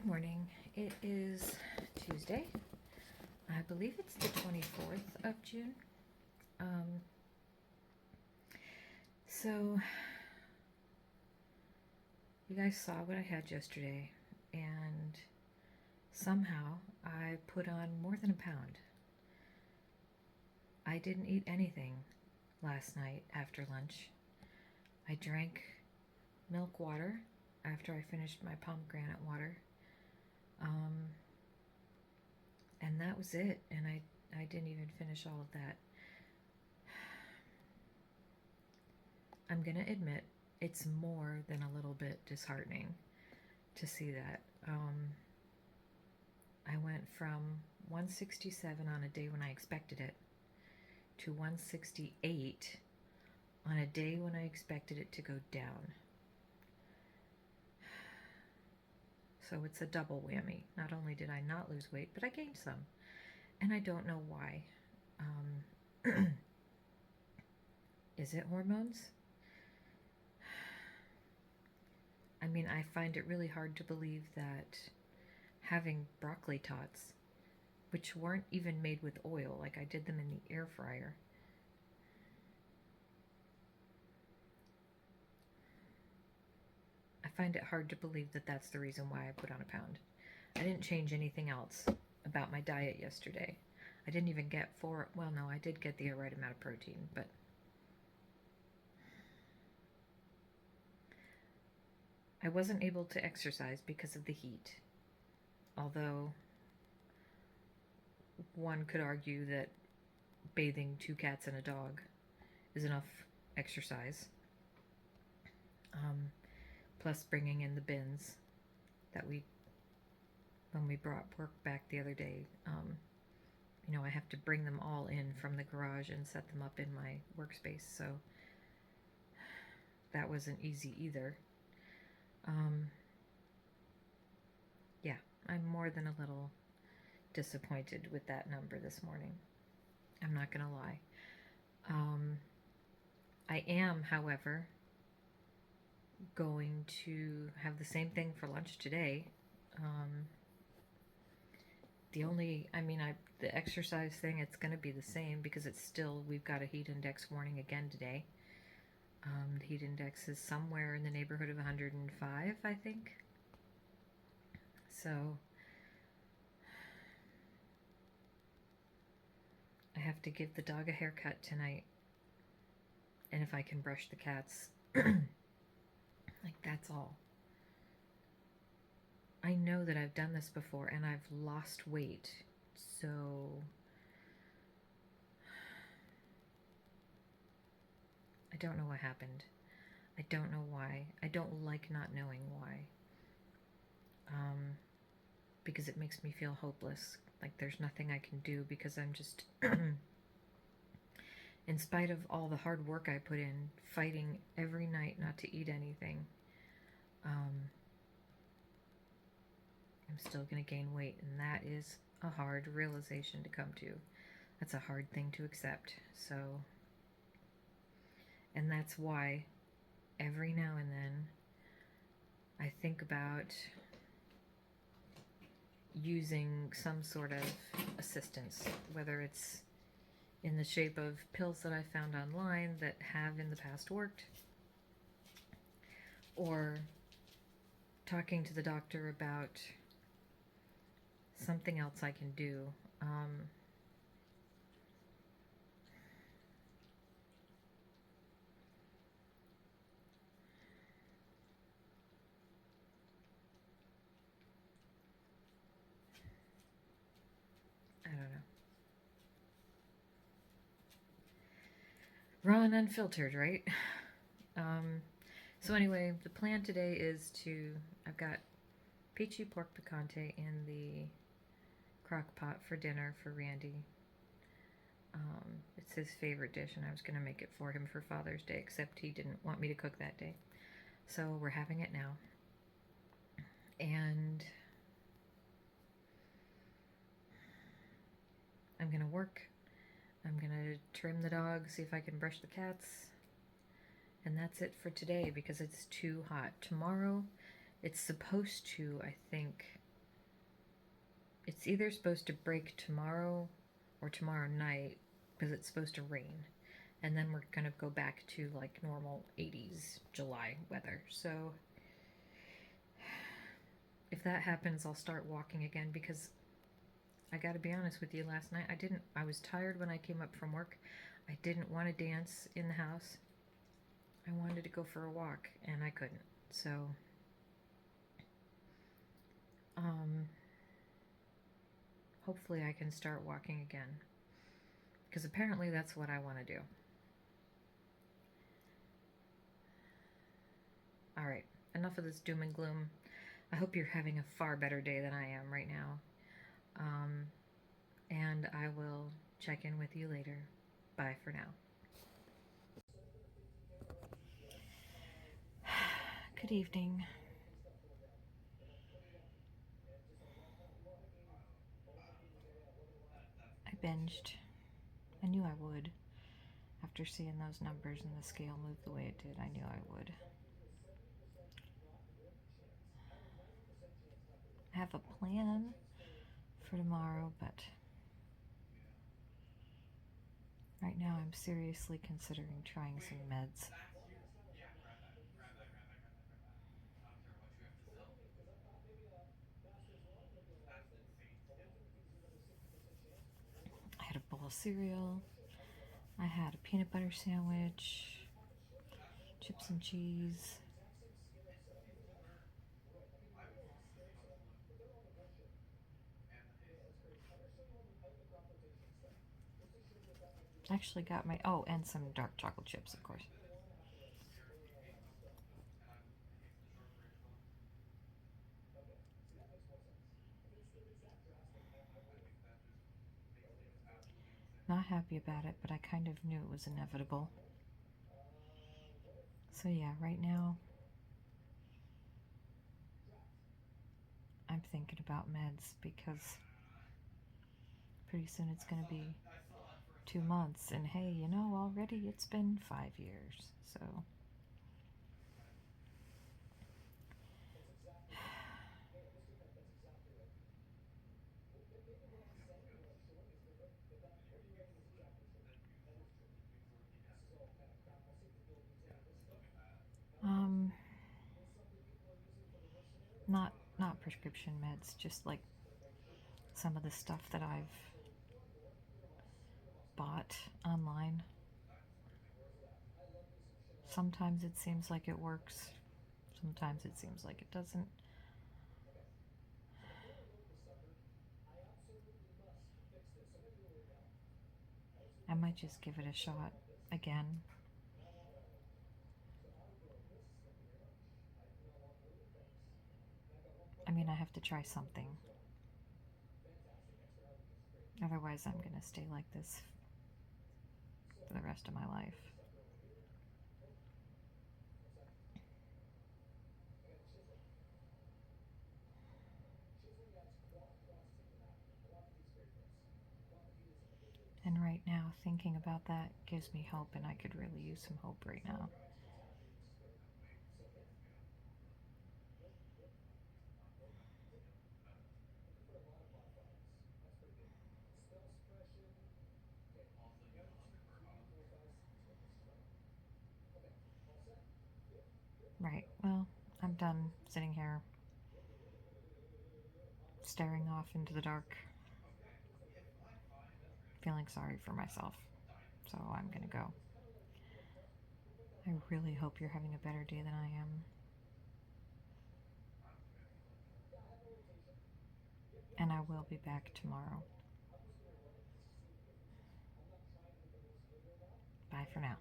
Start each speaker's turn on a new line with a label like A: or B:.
A: morning. It is Tuesday. I believe it's the 24th of June. Um, so, you guys saw what I had yesterday, and somehow I put on more than a pound. I didn't eat anything last night after lunch. I drank milk water after I finished my pomegranate water. And that was it. And I didn't even finish all of that. I'm going to admit it's more than a little bit disheartening to see that. I went from 167 on a day when I expected it to 168 on a day when I expected it to go down. So it's a double whammy. Not only did I not lose weight, but I gained some. And I don't know why. Is it hormones? I mean, I find it really hard to believe that having broccoli tots, which weren't even made with oil, like I did them in the air fryer, I find it hard to believe that that's the reason why I put on a pound. I didn't change anything else about my diet yesterday. I didn't even get I did get the right amount of protein, but I wasn't able to exercise because of the heat. Although one could argue that bathing 2 cats and a dog is enough exercise. Plus bringing in the bins that when we brought work back the other day, I have to bring them all in from the garage and set them up in my workspace, so that wasn't easy either. Yeah, I'm more than a little disappointed with that number this morning. I'm not gonna lie. I am, however, going to have the same thing for lunch today. The exercise thing, it's going to be the same because we've got a heat index warning again today. The heat index is somewhere in the neighborhood of 105, I think. So I have to give the dog a haircut tonight. And if I can brush the cats, that's all. I know that I've done this before and I've lost weight, so I don't know what happened. I don't know why. I don't like not knowing why. Because it makes me feel hopeless. Like there's nothing I can do because I'm just, in spite of all the hard work I put in, fighting every night not to eat anything, I'm still going to gain weight, and that is a hard realization to come to. That's a hard thing to accept. And that's why every now and then I think about using some sort of assistance, whether it's in the shape of pills that I found online that have in the past worked, or talking to the doctor about something else I can do. I don't know. Raw and unfiltered, right? So anyway, the plan today is I've got peachy pork picante in the crock pot for dinner for Randy. It's his favorite dish, and I was going to make it for him for Father's Day, except he didn't want me to cook that day. So we're having it now. And I'm going to work. I'm going to trim the dog, see if I can brush the cats. And that's it for today because it's too hot. Tomorrow, it's supposed to, I think, It's either supposed to break tomorrow or tomorrow night because it's supposed to rain. And then we're going to go back to like normal 80s July weather. So if that happens, I'll start walking again because I got to be honest with you, last night I was tired when I came up from work. I didn't want to dance in the house. I wanted to go for a walk and I couldn't. So hopefully I can start walking again because apparently that's what I want to do. All right, enough of this doom and gloom. I hope you're having a far better day than I am right now. And I will check in with you later. Bye for now. Good evening. I binged. I knew I would. After seeing those numbers and the scale move the way it did, I knew I would. I have a plan for tomorrow, but right now I'm seriously considering trying some meds. I had a bowl of cereal. I had a peanut butter sandwich, chips and cheese. I actually got and some dark chocolate chips, of course. Not happy about it, but I kind of knew it was inevitable. So yeah, right now I'm thinking about meds because pretty soon it's going to be 2 months, and hey, already it's been 5 years, so. Um, not prescription meds, just like some of the stuff that I've bought online. Sometimes it seems like it works, sometimes it seems like it doesn't. I might just give it a shot again. I mean, I have to try something. Otherwise, I'm going to stay like this for the rest of my life. And right now, thinking about that gives me hope, and I could really use some hope right now. Right, well, I'm done sitting here staring off into the dark, feeling sorry for myself. So I'm gonna go. I really hope you're having a better day than I am. And I will be back tomorrow. Bye for now.